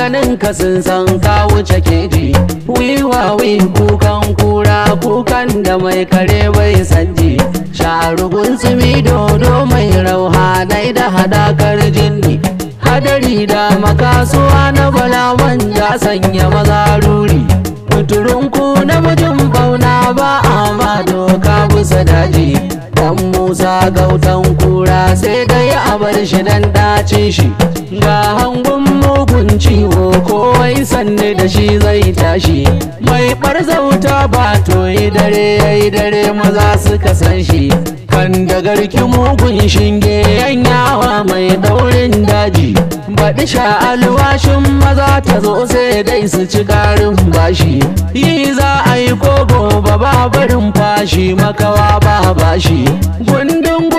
ganin ka sun san ka wuce keji. Wiwawi kukan kura kukan da mai kare bai sanji. Sharugun tsimi dodo mai rauhanai da hadakar jinni. Hadari da makasuwa na bala manja sanya maza ruri. Kuturunku na mutum bauna ba a ma doka busa daji. Dan Musa gautan kura sai dai a bar shi dan dace shi. Ga hangun mugun ciwo kowai sanne da shi zai tashi. Mai barzauta ba to yi dare maza suka san shi. Kan da garki mugun shinge yanyawa mai daurin daji. Baɗi sha alwashin maza ta zo sai dai su ci ƙarin bashi. Yi za a yi ko gobe ba barin fashi makawa ba bashi. Gundun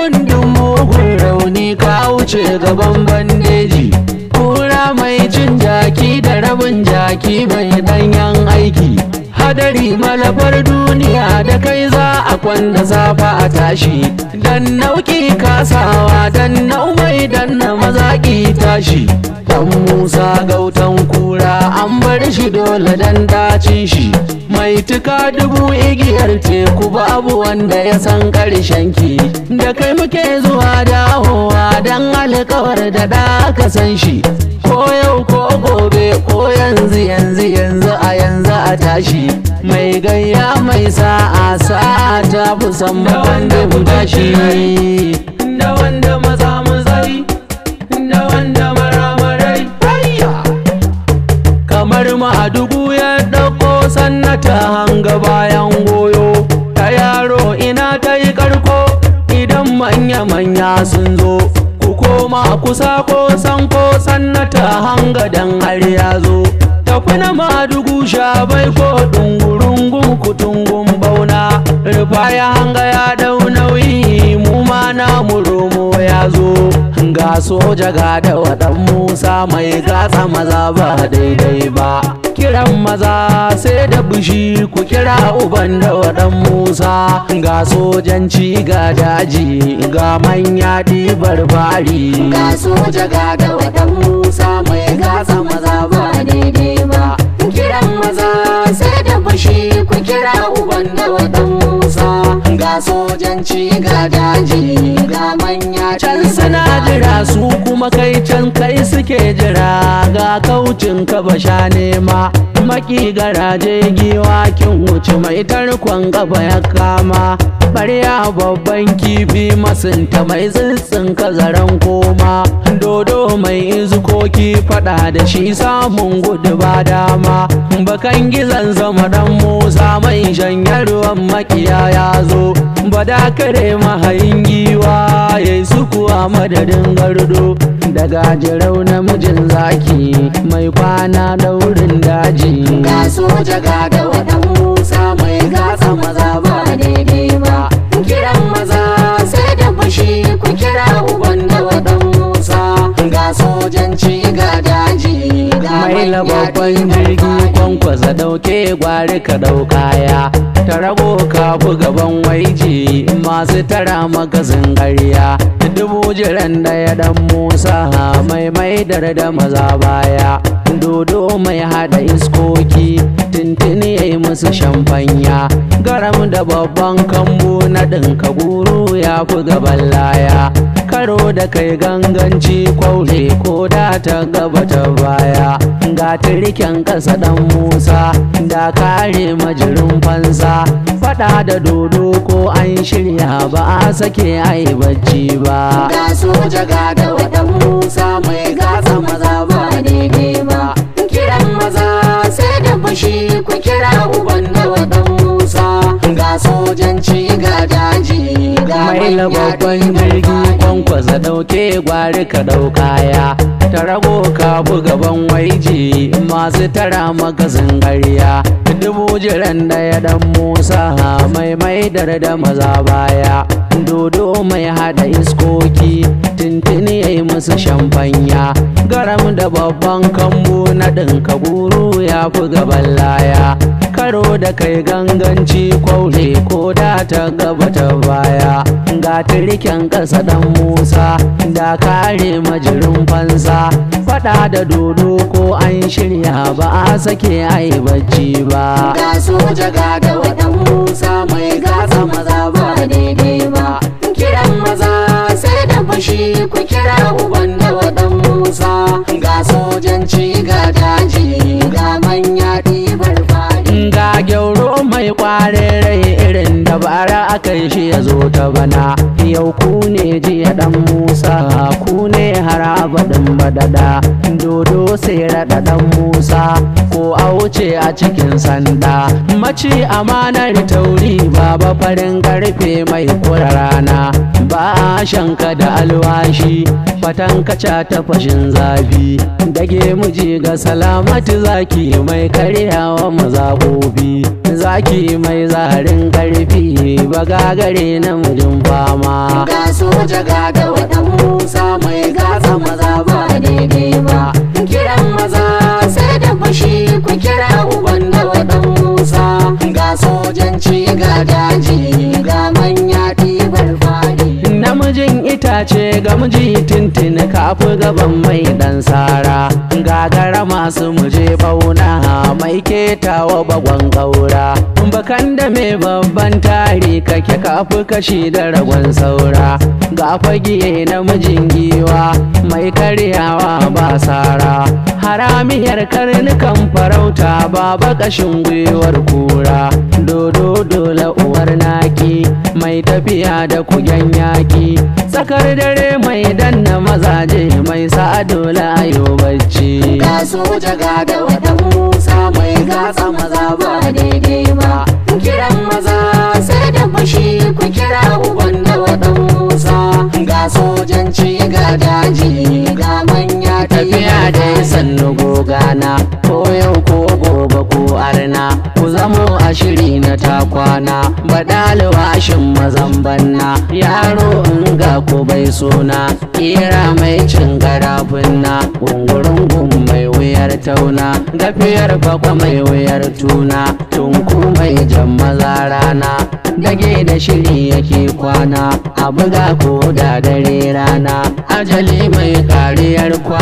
mugun rauni ka wuce gaban bandeji. Kura mai cin jaki da rabin jaki mai ɗanyen aiki. Hadari malafar duniya da kai za a kwanda safa a tashi. Dan nauki kasawa dan naumai dan na mazaƙi tashi. Dan Musa gautan kura an bar shi dole dan dacin shi. Mai tuka dubu igiyar teku babu wanda ya san ƙarshen ki. Da kai muke zuwa dawowa dan alƙawar da aka san shi. Ko yau ko gobe ko yanzu a tashi. Mai gayya mai sa'a ta fi san wanda mu tashi. Da wanda maza mu zai, da wanda maramarai. Kamar Madugu ya ɗauko sannata hanga bayan goyo. Ta yaro ina ta yi karko idan manya sun zo. Ku koma kusa ko sanko sannata hanga dan har ya zo. Tafi na Madugu sha bai ko dungurungun kutungun bauna. Rufa ya hanga ya dau nauyi mu ma na mu romo ya zo. Ga soja ga da wadan Musa mai gatsa maza ba daidai ba. Kiran maza sai da bushi ku kira uban da wadan Musa. Ga sojanci ga daji ga manya ɗibar bari. Ga soja ga da wadan Musa mai gatsa maza ba daidai ba. Kiran maza sai da bushi ku kira uban da wadan Musa. Ga sojanci ga daji ga manya can suna jira su kuma kai can kai suke jira. Ga kaucin ka basha nema maki garaje giwa kin wuce mai tarkon gaba ya kama. Barya babban kifi masunta mai tsitsin kazaran koma. Dodo mai izukoki fada da shi samun gudu ba dama. Bakan gizan zama dan Musa mai shanyar ruwan makiya ya zo. Bada kare mahayin giwa yayi sukuwa madadin gardo. Daga jirau namijin zaki mai kwana daurin daji. Ga soja ga da wadan Musa mai gatsa maza ba daidai ba. Kiran maza sai da fushi ku kira uban da wadan Musa. Ga sojanci ga daji mai babban jirgi Kwankwaso dauke gwari ka daukaya. Ta rago ka bu gaban waiji masu tara maka zingariya. Dubu jiran da ya dan Musa mai maidar da maza baya. Dodo mai hada iskoki tintini ya yi musu shamfanya. Garam da babban kambu na ɗinka guru ya fi gaban laya. Karo da kai ganganci kwaure ko da ta gaba ta baya. Ga tiriken ƙasa dan Musa da kare majirin fansa. Fada da dodo ko an shirya ba a sake ai bacci ba. Ga soja ga da wadan Musa mai gatsa maza ba daidai ba. Kiran maza sai da fushi ku kira uban da wadan Musa. Ga sojanci ga daji ga mai babban jirgi Kwankwaso dauke gwari ka daukaya. Ta rago ka bu gaban waiji masu tara maka zingariya. Dubu jiran da ya dan Musa mai maidar da maza baya. Dodo mai hada iskoki tintini ya yi musu shamfanya. Garam da babban kambu na ɗinka guru ya fi gaban laya. Karo da kai ganganci kwaure ko da ta gaba ta baya. Ga tiriken ƙasa dan Musa da kare majirin fansa. Fada da dodo ko an an shirya ba a sake ai bacci ba. Ga soja ga da wadan Musa mai gasa maza ba daidai ba. Kiran maza sai da fushi ku kira uban da wadan Musa. Ga sojanci ga daji ga manya ɗibar fari. Ga gyauro mai kware rai irin dabara akan shi ya zo ta bana. Yau ku ne jiya dan Musa, ku ne harabadin badada. Dodo sai raɗa dan Musa, ko a wuce a cikin sanda. Maci amanar tauri baba farin karfe mai kura rana. Ba a shanka da alwashi, fatan kaca ta fashin zafi. Dage miji ga salamatu zaki mai karyawa mazaɓoɓi. Zaki mai zarin karfi bagagare namijin fama. Ga soja ga da wadan Musa mai gasa maza ba daidai ba. Kiran maza sai da fushi ku kira uban da wadan Musa. Ga sojanci ga daji ga manya ɗibar fari. Namijin itace ga miji tintin kafi gaban mai dan sara. Gagara masu muje bauna mai ketawa bagon gaura. Bakan da mai babban tari kake kafi kashi da ragon saura. Ga fagiye namijin giwa mai karyawa ba sara. Haramiyar karnukan farauta baba kashin gwiwar kura. Dodo dole uwar naki mai tafiya da kugen yaki. Tsakar dare mai danna mazaje mai sa dole ayo bacci. Ga soja ga da wadan Musa mai gasa maza ba daidai ba. Kiran maza sai da fushi ku kira uban da wadan Musa. Ga sojanci ga daji ga manya tafiya dai sannu gogana, ko yau ko gobe ko arna. Ku zamo a shiri na takwana, badalwa shin mazan banna. Yaro in ga ku bai suna, kira mai cin garafinna. Gungurungun mai wuyar tauna, gafiyar bakwa mai wuyar tuna. Tunku mai jan maza rana, dage da shiri yake kwana. A buga ko da dare rana, ajali mai kariyar kwana.